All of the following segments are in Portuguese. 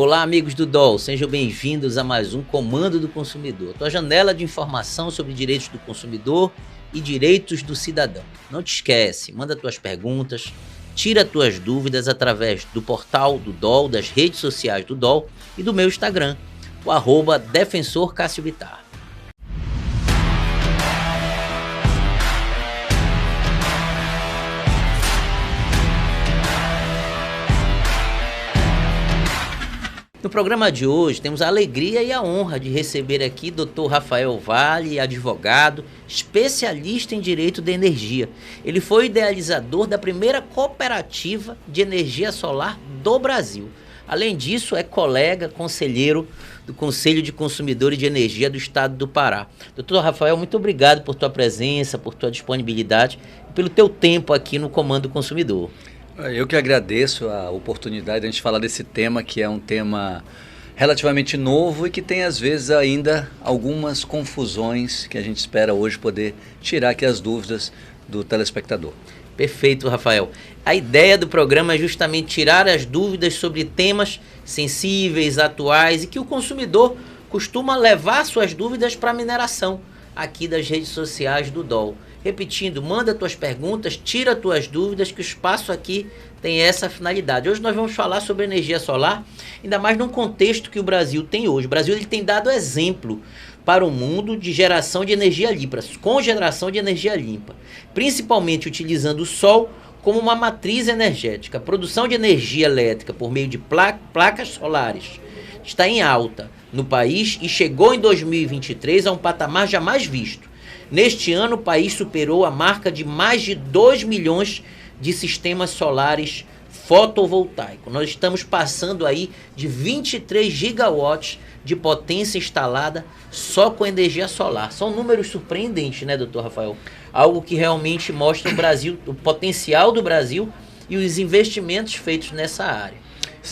Olá, amigos do DOL, sejam bem-vindos a mais um Comando do Consumidor, tua janela de informação sobre direitos do consumidor e direitos do cidadão. Não te esquece, manda tuas perguntas, tira tuas dúvidas através do portal do DOL, das redes sociais do DOL e do meu Instagram, o @Defensor Cássio Bittar. No programa de hoje, temos a alegria e a honra de receber aqui Dr. Rafael Vale, advogado, especialista em direito da energia. Ele foi idealizador da primeira cooperativa de energia solar do Brasil. Além disso, é colega, conselheiro do Conselho de Consumidores de Energia do Estado do Pará. Dr. Rafael, muito obrigado por tua presença, por tua disponibilidade e pelo teu tempo aqui no Comando Consumidor. Eu que agradeço a oportunidade de a gente falar desse tema, que é um tema relativamente novo e que tem às vezes ainda algumas confusões que a gente espera hoje poder tirar aqui as dúvidas do telespectador. Perfeito, Rafael. A ideia do programa é justamente tirar as dúvidas sobre temas sensíveis, atuais e que o consumidor costuma levar suas dúvidas para a mineração aqui das redes sociais do DOL. Repetindo, manda tuas perguntas, tira tuas dúvidas, que o espaço aqui tem essa finalidade. Hoje nós vamos falar sobre energia solar, ainda mais num contexto que o Brasil tem hoje. O Brasil ele tem dado exemplo para o mundo de geração de energia limpa, com geração de energia limpa, principalmente utilizando o sol como uma matriz energética. A produção de energia elétrica por meio de placas solares está em alta no país e chegou em 2023 a um patamar jamais visto. Neste ano, o país superou a marca de mais de 2 milhões de sistemas solares fotovoltaicos. Nós estamos passando aí de 23 gigawatts de potência instalada só com energia solar. São números surpreendentes, né, doutor Rafael? Algo que realmente mostra o Brasil, o potencial do Brasil e os investimentos feitos nessa área.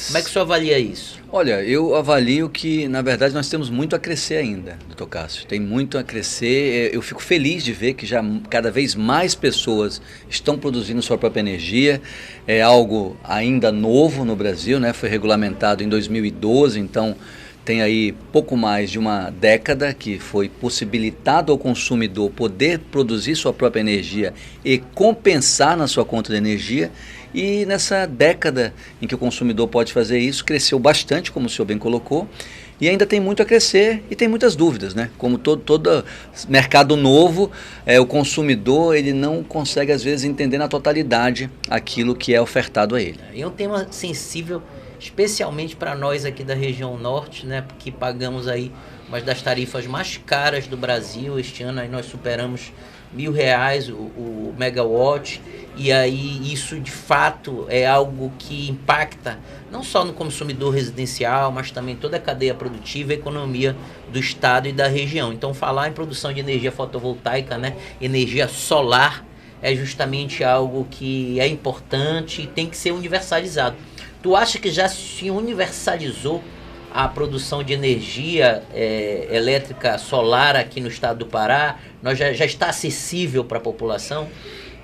Como é que o senhor avalia isso? Olha, eu avalio que, na verdade, nós temos muito a crescer ainda, doutor Cássio. Tem muito a crescer. Eu fico feliz de ver que já cada vez mais pessoas estão produzindo sua própria energia. É algo ainda novo no Brasil, né? Foi regulamentado em 2012, então tem aí pouco mais de uma década que foi possibilitado ao consumidor poder produzir sua própria energia e compensar na sua conta de energia. E nessa década em que o consumidor pode fazer isso, cresceu bastante, como o senhor bem colocou, e ainda tem muito a crescer e tem muitas dúvidas, né? Como todo mercado novo, o consumidor ele não consegue às vezes entender na totalidade aquilo que é ofertado a ele. É um tema sensível, especialmente para nós aqui da região norte, né? Porque pagamos aí uma das tarifas mais caras do Brasil. Este ano aí nós superamos R$1.000 o megawatt, e aí isso de fato é algo que impacta não só no consumidor residencial, mas também toda a cadeia produtiva e economia do estado e da região. Então falar em produção de energia fotovoltaica, né, energia solar, é justamente algo que é importante e tem que ser universalizado. Tu acha que já se universalizou a produção de energia elétrica solar aqui no estado do Pará? Já está acessível para a população?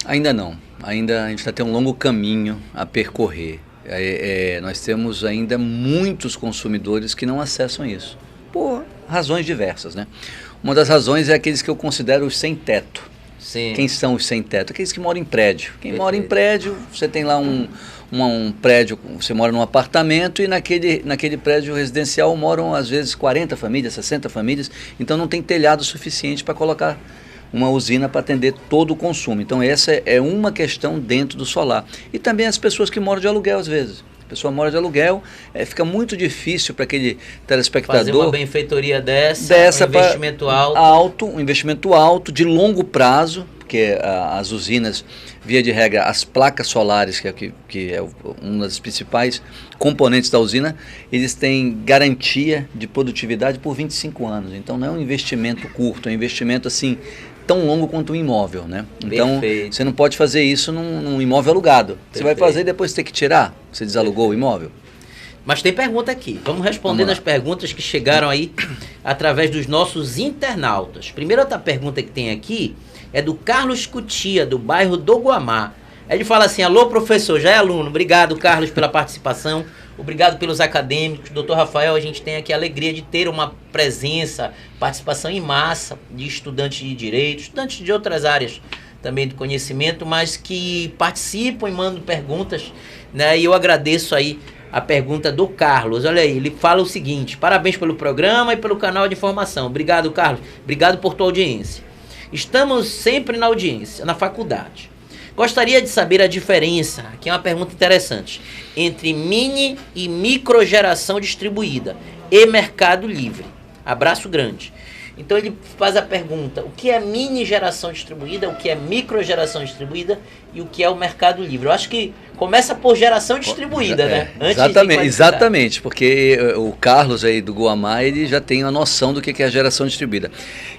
Ainda não. Ainda a gente vai ter um longo caminho a percorrer. Nós temos ainda muitos consumidores que não acessam isso, por razões diversas, né? Uma das razões é aqueles que eu considero os sem teto. Sim. Quem são os sem teto? Aqueles que moram em prédio. Quem mora em prédio, você tem lá um prédio, você mora num apartamento e naquele prédio residencial moram às vezes 40 famílias, 60 famílias, então não tem telhado suficiente para colocar uma usina para atender todo o consumo. Então essa é uma questão dentro do solar. E também as pessoas que moram de aluguel às vezes. A pessoa mora de aluguel, fica muito difícil para aquele telespectador fazer uma benfeitoria dessa um investimento alto. Um investimento alto, de longo prazo, porque as usinas, via de regra, as placas solares, que é uma das principais componentes da usina, eles têm garantia de produtividade por 25 anos. Então não é um investimento curto, é um investimento assim tão longo quanto um imóvel, né? Então, Perfeito. Você não pode fazer isso num imóvel alugado. Perfeito. Você vai fazer e depois ter que tirar. Você desalugou o imóvel. Mas tem pergunta aqui. Vamos responder as perguntas que chegaram aí através dos nossos internautas. Primeira outra pergunta que tem aqui é do Carlos Cutia, do bairro do Guamá. Ele fala assim: alô, professor, já é aluno. Obrigado, Carlos, pela participação. Obrigado pelos acadêmicos. Doutor Rafael, a gente tem aqui a alegria de ter uma presença, participação em massa de estudantes de direito, estudantes de outras áreas também do conhecimento, mas que participam e mandam perguntas, né? E eu agradeço aí a pergunta do Carlos. Olha aí, ele fala o seguinte: parabéns pelo programa e pelo canal de informação. Obrigado, Carlos. Obrigado por tua audiência. Estamos sempre na audiência, na faculdade. Gostaria de saber a diferença, aqui é uma pergunta interessante, entre mini e microgeração distribuída e mercado livre. Abraço grande. Então ele faz a pergunta: o que é mini geração distribuída, o que é microgeração distribuída e o que é o mercado livre? Eu acho que começa por geração distribuída, né? Exatamente, porque o Carlos aí do Guamá, ele já tem uma noção do que é a geração distribuída.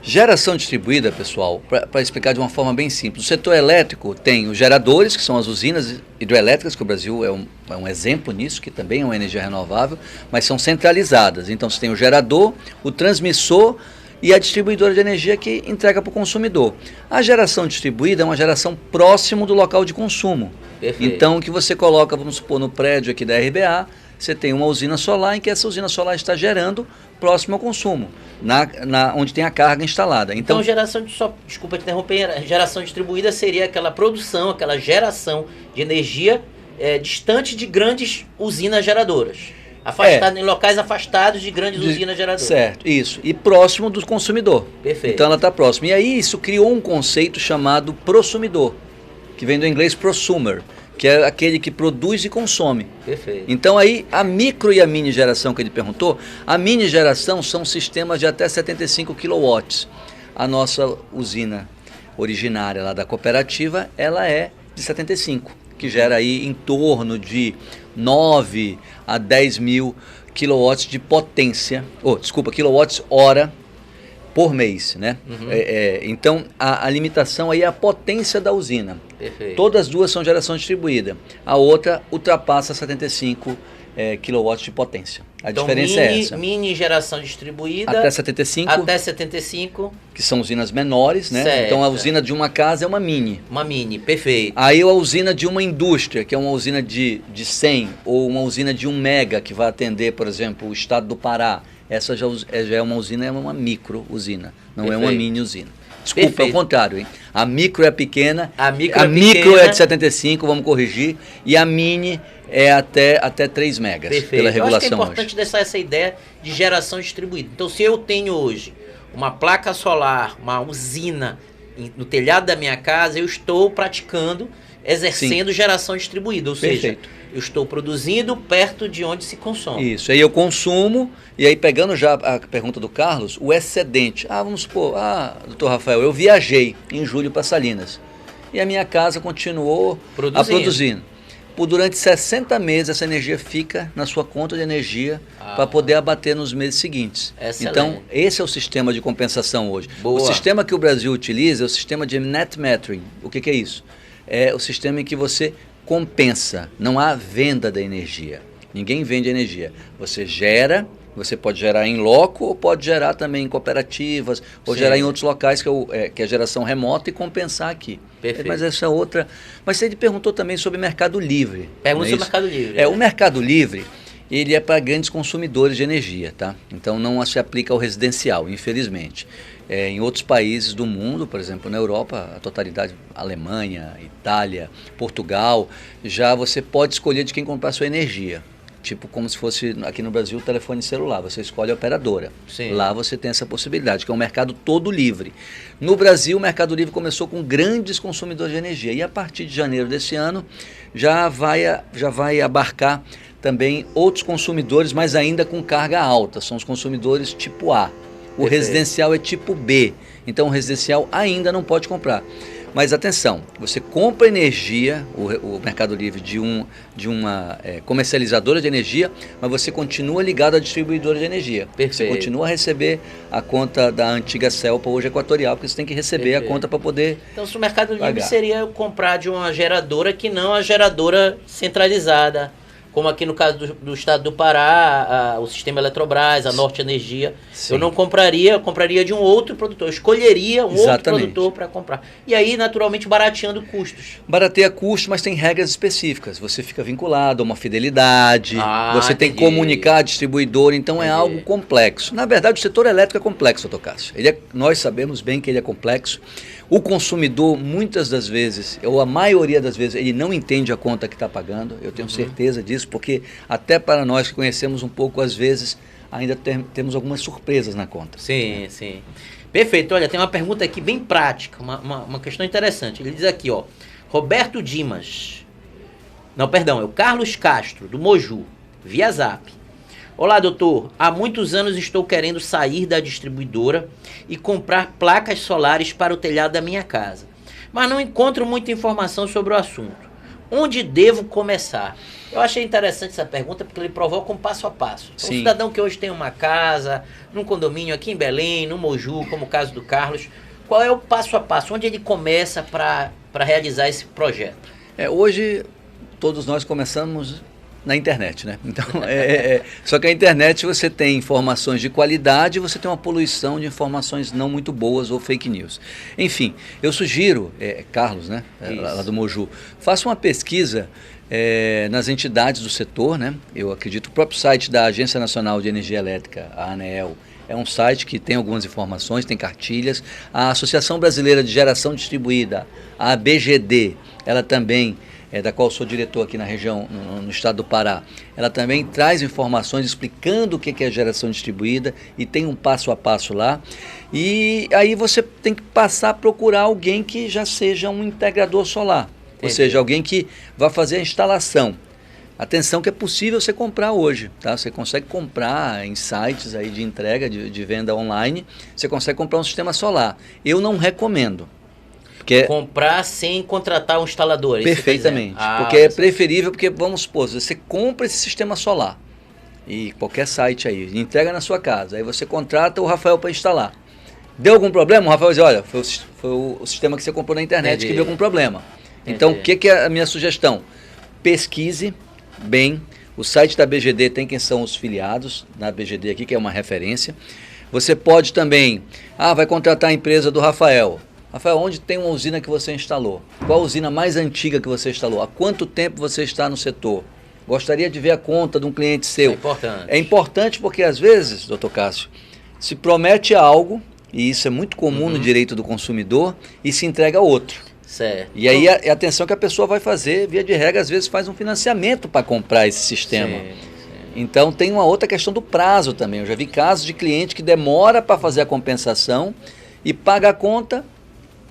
Geração distribuída, pessoal, para explicar de uma forma bem simples, o setor elétrico tem os geradores, que são as usinas hidrelétricas, que o Brasil é um exemplo nisso, que também é uma energia renovável, mas são centralizadas. Então você tem o gerador, o transmissor e a distribuidora de energia que entrega para o consumidor. A geração distribuída é uma geração próximo do local de consumo. Perfeito. Então, o que você coloca, vamos supor, no prédio aqui da RBA, você tem uma usina solar em que essa usina solar está gerando próximo ao consumo, onde tem a carga instalada. Então desculpa te interromper, geração distribuída seria aquela produção, aquela geração de energia distante de grandes usinas geradoras. Em locais afastados de grandes usinas geradoras. Certo, isso. E próximo do consumidor. Perfeito. Então ela está próxima. E aí isso criou um conceito chamado prosumidor, que vem do inglês prosumer, que é aquele que produz e consome. Perfeito. Então aí a micro e a mini geração que ele perguntou, a mini geração são sistemas de até 75 kW. A nossa usina originária lá da cooperativa, ela é de 75, que gera aí em torno de 9 a 10 mil quilowatts de potência, quilowatt-hora por mês, né? Uhum. Então, a limitação aí é a potência da usina. Perfeito. Todas as duas são geração distribuída. A outra ultrapassa 75 quilowatts de potência. A diferença é essa. Mini geração distribuída. Até 75. Até 75. Que são usinas menores, né? Certo. Então, a usina de uma casa é uma mini. Uma mini, perfeito. Aí a usina de uma indústria, que é uma usina de 100, ou uma usina de 1 mega, que vai atender, por exemplo, o estado do Pará. Essa já é uma usina, é uma micro usina, não Perfeito. É uma mini usina. Desculpa, Perfeito. É o contrário, hein? A micro é pequena, a micro é de 75, vamos corrigir, e a mini é até 3 megas, Perfeito. Pela regulação. Eu acho que é importante deixar essa ideia de geração distribuída. Então, se eu tenho hoje uma placa solar, uma usina no telhado da minha casa, eu estou exercendo Sim. geração distribuída, ou Perfeito. seja, eu estou produzindo perto de onde se consome. Isso, aí eu consumo, e aí pegando já a pergunta do Carlos, o excedente. Vamos supor, doutor Rafael, eu viajei em julho para Salinas, e a minha casa continuou produzindo. Durante 60 meses essa energia fica na sua conta de energia para poder abater nos meses seguintes. Excelente. Então, esse é o sistema de compensação hoje. Boa. O sistema que o Brasil utiliza é o sistema de net metering. O que é isso? É o sistema em que você compensa, não há venda da energia. Ninguém vende energia. Você gera, você pode gerar em loco ou pode gerar também em cooperativas, ou gerar em outros locais que é a geração remota e compensar aqui. Perfeito. Mas essa é outra. Mas você perguntou também sobre mercado livre. Pergunta sobre mercado livre. O mercado livre, ele é para grandes consumidores de energia, tá? Então não se aplica ao residencial, infelizmente. Em outros países do mundo, por exemplo, na Europa, a totalidade, Alemanha, Itália, Portugal, já você pode escolher de quem comprar sua energia. Tipo como se fosse aqui no Brasil o telefone celular, você escolhe a operadora. Sim. Lá você tem essa possibilidade, que é um mercado todo livre. No Brasil, o mercado livre começou com grandes consumidores de energia e a partir de janeiro desse ano já vai abarcar também outros consumidores, mas ainda com carga alta, são os consumidores tipo A. O residencial é tipo B, então o residencial ainda não pode comprar. Mas atenção, você compra energia, o Mercado Livre, de uma comercializadora de energia, mas você continua ligado à distribuidora de energia. Perfeito. Você continua a receber a conta da antiga Celpa, hoje Equatorial, porque você tem que receber Perfeito. A conta para poder Então, se o Mercado Livre pagar. Seria eu comprar de uma geradora que não a geradora centralizada como aqui no caso do estado do Pará, o sistema Eletrobras, a Norte Energia. Sim. Eu não compraria, eu compraria de um outro produtor. Eu escolheria um outro produtor para comprar. E aí, naturalmente, barateando custos. Barateia custo, mas tem regras específicas. Você fica vinculado a uma fidelidade, você tem que comunicar a distribuidora, então é algo complexo. Na verdade, o setor elétrico é complexo, Dr. Cássio. Nós sabemos bem que ele é complexo. O consumidor, muitas das vezes, ou a maioria das vezes, ele não entende a conta que está pagando. Eu tenho certeza disso, porque até para nós que conhecemos um pouco, às vezes, ainda temos algumas surpresas na conta. Sim, sim. Perfeito. Olha, tem uma pergunta aqui bem prática, uma questão interessante. Ele diz aqui, ó, Roberto Dimas. Não, perdão, é o Carlos Castro, do Moju, via Zap. Olá, doutor. Há muitos anos estou querendo sair da distribuidora e comprar placas solares para o telhado da minha casa, mas não encontro muita informação sobre o assunto. Onde devo começar? Eu achei interessante essa pergunta porque ele provoca um passo a passo. Então, um cidadão que hoje tem uma casa, num condomínio aqui em Belém, no Moju, como o caso do Carlos, qual é o passo a passo? Onde ele começa para realizar esse projeto? Hoje, todos nós começamos na internet, né? Então, só que a internet você tem informações de qualidade e você tem uma poluição de informações não muito boas ou fake news. Enfim, eu sugiro, Carlos, né? Lá do Moju, faça uma pesquisa nas entidades do setor, né? Eu acredito, o próprio site da Agência Nacional de Energia Elétrica, a ANEEL, é um site que tem algumas informações, tem cartilhas. A Associação Brasileira de Geração Distribuída, a ABGD, ela também, da qual sou diretor aqui na região, no estado do Pará, ela também traz informações explicando o que é geração distribuída e tem um passo a passo lá. E aí você tem que passar a procurar alguém que já seja um integrador solar, ou seja, alguém que vai fazer a instalação. Atenção que é possível você comprar hoje, tá? Você consegue comprar em sites aí de entrega, de venda online, você consegue comprar um sistema solar. Eu não recomendo. Comprar sem contratar um instalador. Perfeitamente, porque é preferível, porque vamos supor, você compra esse sistema solar, e qualquer site aí, entrega na sua casa, aí você contrata o Rafael para instalar. Deu algum problema? O Rafael vai dizer, olha, foi o sistema que você comprou na internet que deu algum problema. Então, o que é a minha sugestão? Pesquise bem, o site da BGD tem quem são os filiados, na BGD aqui, que é uma referência. Você pode também, vai contratar a empresa do Rafael. Rafael, onde tem uma usina que você instalou? Qual a usina mais antiga que você instalou? Há quanto tempo você está no setor? Gostaria de ver a conta de um cliente seu. É importante. É importante porque, às vezes, doutor Cássio, se promete algo, e isso é muito comum no direito do consumidor, e se entrega a outro. Certo. E aí, atenção que a pessoa vai fazer, via de regra, às vezes faz um financiamento para comprar esse sistema. Sim. Então, tem uma outra questão do prazo também. Eu já vi casos de cliente que demora para fazer a compensação e paga a conta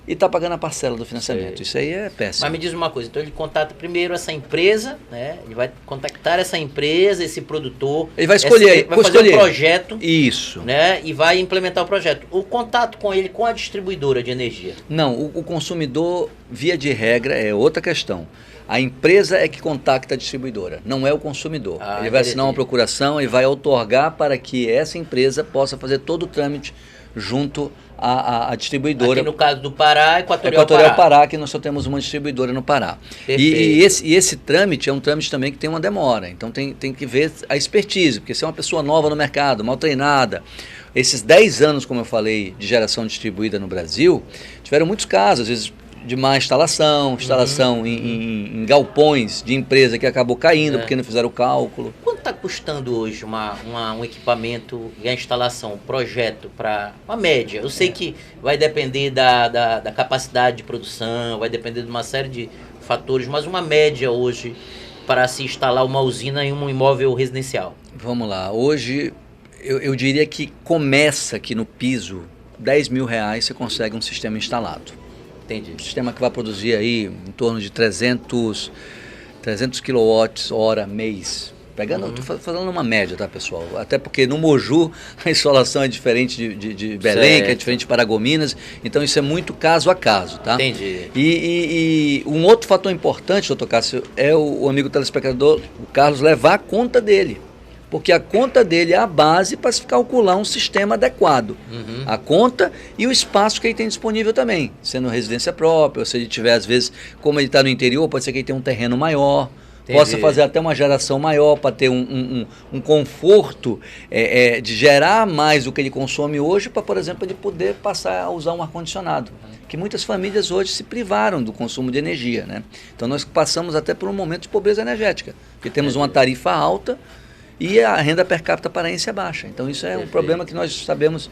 e está pagando a parcela do financiamento. Isso aí é péssimo. Mas me diz uma coisa, então ele contata primeiro essa empresa, né? Ele vai contactar essa empresa, esse produtor. Ele vai escolher. Vai fazer um projeto. Isso. Né? E vai implementar o projeto. O contato com ele, com a distribuidora de energia? Não, o consumidor, via de regra, é outra questão. A empresa é que contacta a distribuidora, não é o consumidor. Ele vai assinar uma procuração e vai outorgar para que essa empresa possa fazer todo o trâmite junto a distribuidora. Aqui no caso do Pará, Equatorial Pará, que nós só temos uma distribuidora no Pará. E esse trâmite é um trâmite também que tem uma demora. Então tem que ver a expertise, porque se é uma pessoa nova no mercado, mal treinada, esses 10 anos, como eu falei, de geração distribuída no Brasil, tiveram muitos casos, às vezes de má instalação em galpões de empresa que acabou caindo porque não fizeram o cálculo. Quanto está custando hoje um equipamento e a instalação, um projeto para uma média? Eu sei que vai depender da capacidade de produção, vai depender de uma série de fatores, mas uma média hoje para se instalar uma usina em um imóvel residencial. Vamos lá, hoje eu diria que começa aqui no piso, R$10 mil você consegue um sistema instalado. Entendi. Um sistema que vai produzir aí em torno de 300 kWh mês. Estou falando uma média, tá, pessoal? Até porque no Moju a insolação é diferente de Belém, que é diferente de Paragominas, então isso é muito caso a caso, tá? Entendi. E um outro fator importante, doutor Cássio, é o amigo telespectador, o Carlos, levar a conta dele. Porque a conta dele é a base para se calcular um sistema adequado. A conta e o espaço que ele tem disponível também. Sendo residência própria, ou se ele tiver, às vezes, como ele está no interior, pode ser que ele tenha um terreno maior, possa fazer até uma geração maior para ter um conforto de gerar mais do que ele consome hoje, para, por exemplo, ele poder passar a usar um ar-condicionado. Que muitas famílias hoje se privaram do consumo de energia, né? Então nós passamos até por um momento de pobreza energética, porque temos uma tarifa alta e a renda per capita paraense é baixa. Então isso é um problema que nós sabemos.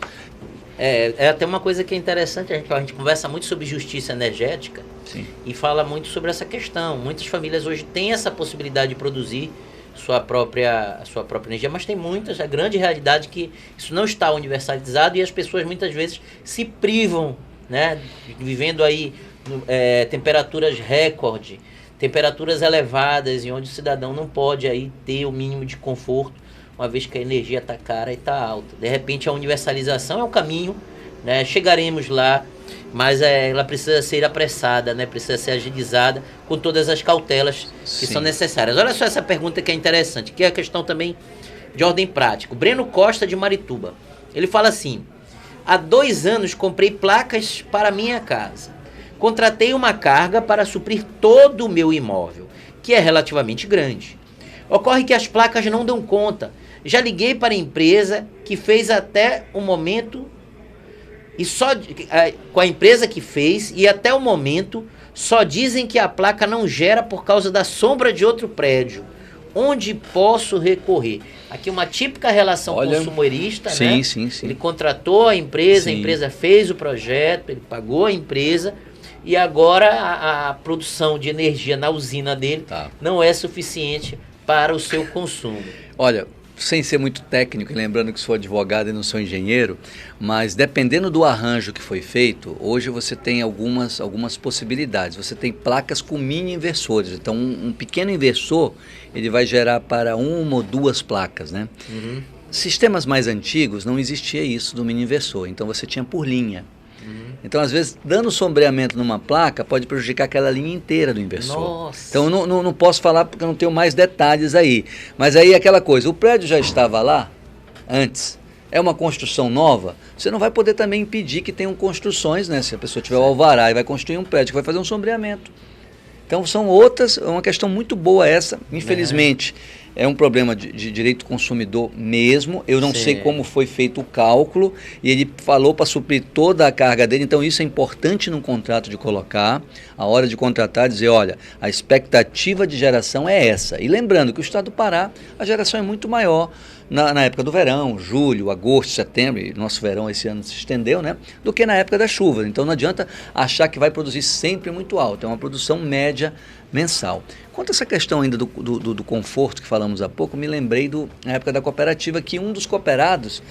É até uma coisa que é interessante, a gente conversa muito sobre justiça energética. Sim. E fala muito sobre essa questão. Muitas famílias hoje têm essa possibilidade de produzir sua própria energia, mas tem muitas, a grande realidade é que isso não está universalizado e as pessoas muitas vezes se privam, né, vivendo aí temperaturas recorde, temperaturas elevadas, e onde o cidadão não pode aí ter o mínimo de conforto, uma vez que a energia está cara e está alta. De repente a universalização é o caminho, né? Chegaremos lá, mas ela precisa ser apressada, né? Precisa ser agilizada com todas as cautelas que são necessárias. Olha só essa pergunta que é interessante, que é a questão também de ordem prática. O Breno Costa, de Marituba, ele fala assim: há 2 anos comprei placas para minha casa. Contratei uma carga para suprir todo o meu imóvel, que é relativamente grande. Ocorre que as placas não dão conta. Já liguei para a empresa que fez até o momento, e só com a empresa que fez, e até o momento só dizem que a placa não gera por causa da sombra de outro prédio. Onde posso recorrer? Aqui uma típica relação consumerista, sim, né? Sim. Ele contratou a empresa fez o projeto, ele pagou a empresa, e agora a produção de energia na usina dele não é suficiente para o seu consumo. Olha, sem ser muito técnico, e lembrando que sou advogado e não sou engenheiro, mas dependendo do arranjo que foi feito, hoje você tem algumas possibilidades. Você tem placas com mini inversores, então um pequeno inversor, ele vai gerar para 1 ou 2 placas, né? Uhum. Sistemas mais antigos não existia isso do mini inversor, então você tinha por linha. Então, às vezes, dando sombreamento numa placa pode prejudicar aquela linha inteira do inversor. Nossa. Então, eu não posso falar porque eu não tenho mais detalhes aí. Mas aí é aquela coisa, o prédio já estava lá antes, é uma construção nova, você não vai poder também impedir que tenham construções, né? Se a pessoa tiver o alvará e vai construir um prédio, que vai fazer um sombreamento. Então, é uma questão muito boa essa, infelizmente. É um problema de direito do consumidor mesmo. Eu não sei como foi feito o cálculo e ele falou para suprir toda a carga dele. Então isso é importante no contrato de colocar. A hora de contratar, dizer, olha, a expectativa de geração é essa. E lembrando que o estado do Pará, a geração é muito maior na época do verão, julho, agosto, setembro, e nosso verão esse ano se estendeu, né? Do que na época da chuva. Então não adianta achar que vai produzir sempre muito alto. É uma produção média mensal. Quanto a essa questão ainda do conforto que falamos há pouco, me lembrei na época da cooperativa, que um dos cooperados,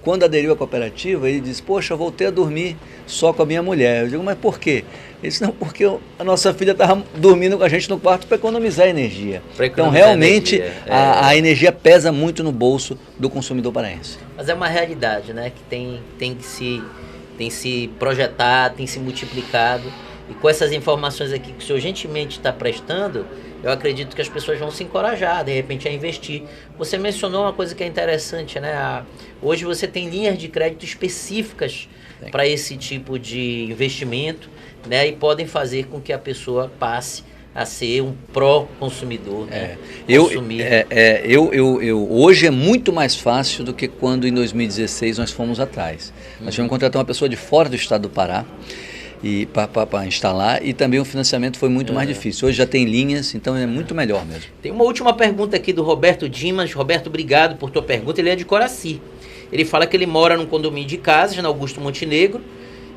quando aderiu à cooperativa, ele disse, poxa, eu voltei a dormir só com a minha mulher. Eu digo, mas por quê? Ele disse, não, porque a nossa filha estava dormindo com a gente no quarto para economizar energia. Então, realmente, a energia pesa muito no bolso do consumidor paraense. Mas é uma realidade, né, que tem se projetado, tem se multiplicado. E com essas informações aqui que o senhor gentilmente está prestando, eu acredito que as pessoas vão se encorajar, de repente, a investir. Você mencionou uma coisa que é interessante, né? Hoje você tem linhas de crédito específicas para esse tipo de investimento, né? E podem fazer com que a pessoa passe a ser um pró-consumidor, né? Hoje é muito mais fácil do que quando em 2016 nós fomos atrás. Nós tivemos que contratar uma pessoa de fora do estado do Pará, e para instalar, e também o financiamento foi muito mais difícil. Hoje já tem linhas, então é muito melhor mesmo. Tem uma última pergunta aqui do Roberto Dimas. Roberto, obrigado por tua pergunta. Ele é de Coraci. Ele fala que ele mora num condomínio de casas na Augusto Montenegro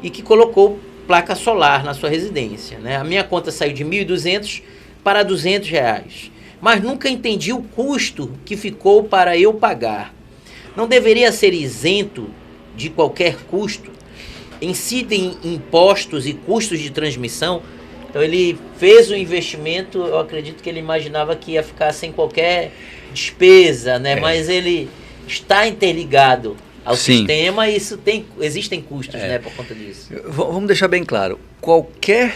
e que colocou placa solar na sua residência, né? A minha conta saiu de R$ 1.200 para R$ 200, mas nunca entendi o custo que ficou para eu pagar. Não deveria ser isento de qualquer custo? Incidem impostos e custos de transmissão? Então ele fez o investimento, eu acredito que ele imaginava que ia ficar sem qualquer despesa, né? Mas ele está interligado ao sistema e existem custos, né, por conta disso. Vamos deixar bem claro, qualquer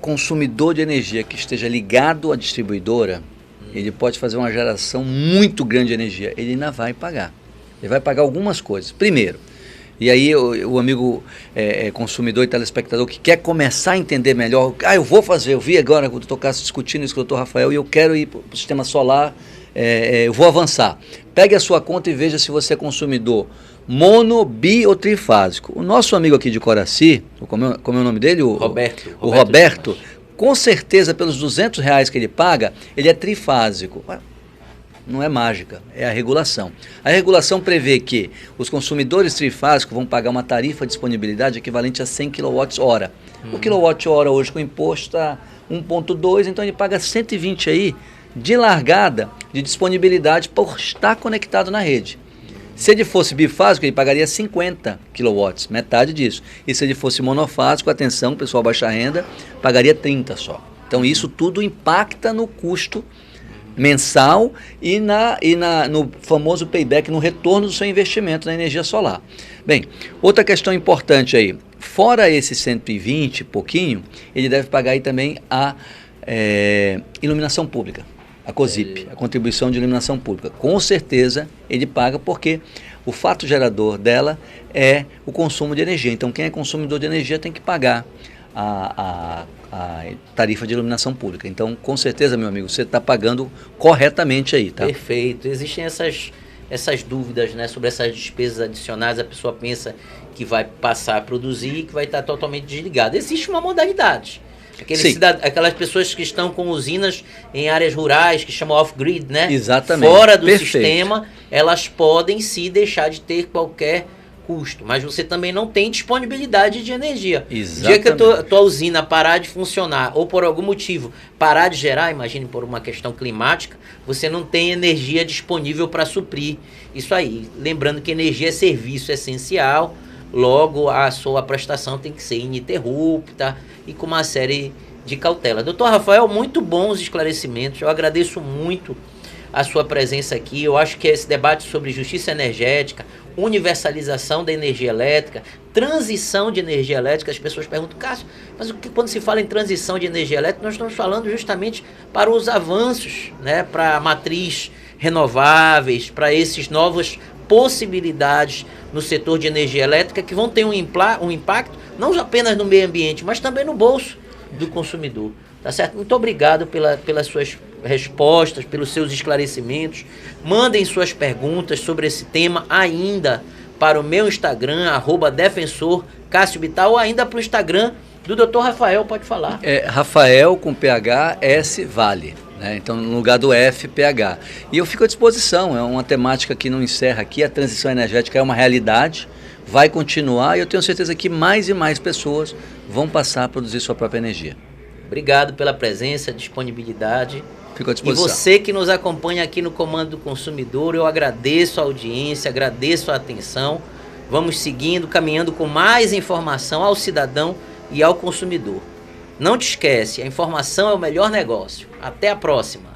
consumidor de energia que esteja ligado à distribuidora, ele pode fazer uma geração muito grande de energia, ele ainda vai pagar. Ele vai pagar algumas coisas. Primeiro, E aí o amigo consumidor e telespectador que quer começar a entender melhor, eu vou fazer, eu vi agora o Dr. Cássio discutindo isso com o Dr. Rafael e eu quero ir para o sistema solar, eu vou avançar. Pegue a sua conta e veja se você é consumidor mono, bi ou trifásico. O nosso amigo aqui de Coraci, como é o nome dele? Roberto, com certeza pelos R$200 que ele paga, ele é trifásico. Não é mágica, é a regulação. A regulação prevê que os consumidores trifásicos vão pagar uma tarifa de disponibilidade equivalente a 100 kWh. O kWh hoje com imposto está 1,2, então ele paga 120 aí de largada de disponibilidade por estar conectado na rede. Se ele fosse bifásico, ele pagaria 50 kW, metade disso. E se ele fosse monofásico, atenção, pessoal baixa renda, pagaria 30 só. Então isso tudo impacta no custo mensal e no famoso payback, no retorno do seu investimento na energia solar. Bem, outra questão importante aí, fora esse 120 e pouquinho, ele deve pagar aí também a iluminação pública. A COSIP, a contribuição de iluminação pública. Com certeza ele paga porque o fato gerador dela é o consumo de energia. Então quem é consumidor de energia tem que pagar a tarifa de iluminação pública. Então com certeza, meu amigo, você está pagando corretamente aí, tá? Perfeito. Existem essas dúvidas, né, sobre essas despesas adicionais. A pessoa pensa que vai passar a produzir e que vai estar totalmente desligada. Existe uma modalidade. Aquelas pessoas que estão com usinas em áreas rurais, que chamam off-grid, né? Exatamente. Fora do sistema, elas podem sim deixar de ter qualquer custo, mas você também não tem disponibilidade de energia. Exatamente. O dia que a tua usina parar de funcionar, ou por algum motivo parar de gerar, imagine por uma questão climática, você não tem energia disponível para suprir isso aí. Lembrando que energia é serviço essencial, logo a sua prestação tem que ser ininterrupta e com uma série de cautela. Doutor Rafael, muito bons esclarecimentos, eu agradeço muito a sua presença aqui. Eu acho que esse debate sobre justiça energética, universalização da energia elétrica, transição de energia elétrica, as pessoas perguntam, Cássio, mas quando se fala em transição de energia elétrica, nós estamos falando justamente para os avanços, né, para a matriz renováveis, para esses novas possibilidades no setor de energia elétrica que vão ter um impacto não apenas no meio ambiente, mas também no bolso do consumidor. Tá certo? Muito obrigado pelas suas respostas, pelos seus esclarecimentos. Mandem suas perguntas sobre esse tema ainda para o meu Instagram, @defensor Cássio Bittar, ou ainda para o Instagram do Dr. Rafael, pode falar. Rafael com PH S Vale. Então, no lugar do F, PH. E eu fico à disposição, é uma temática que não encerra aqui, a transição energética é uma realidade, vai continuar e eu tenho certeza que mais e mais pessoas vão passar a produzir sua própria energia. Obrigado pela presença, disponibilidade. Fico à disposição. E você que nos acompanha aqui no Comando do Consumidor, eu agradeço a audiência, agradeço a atenção. Vamos seguindo, caminhando com mais informação ao cidadão e ao consumidor. Não te esquece, a informação é o melhor negócio. Até a próxima.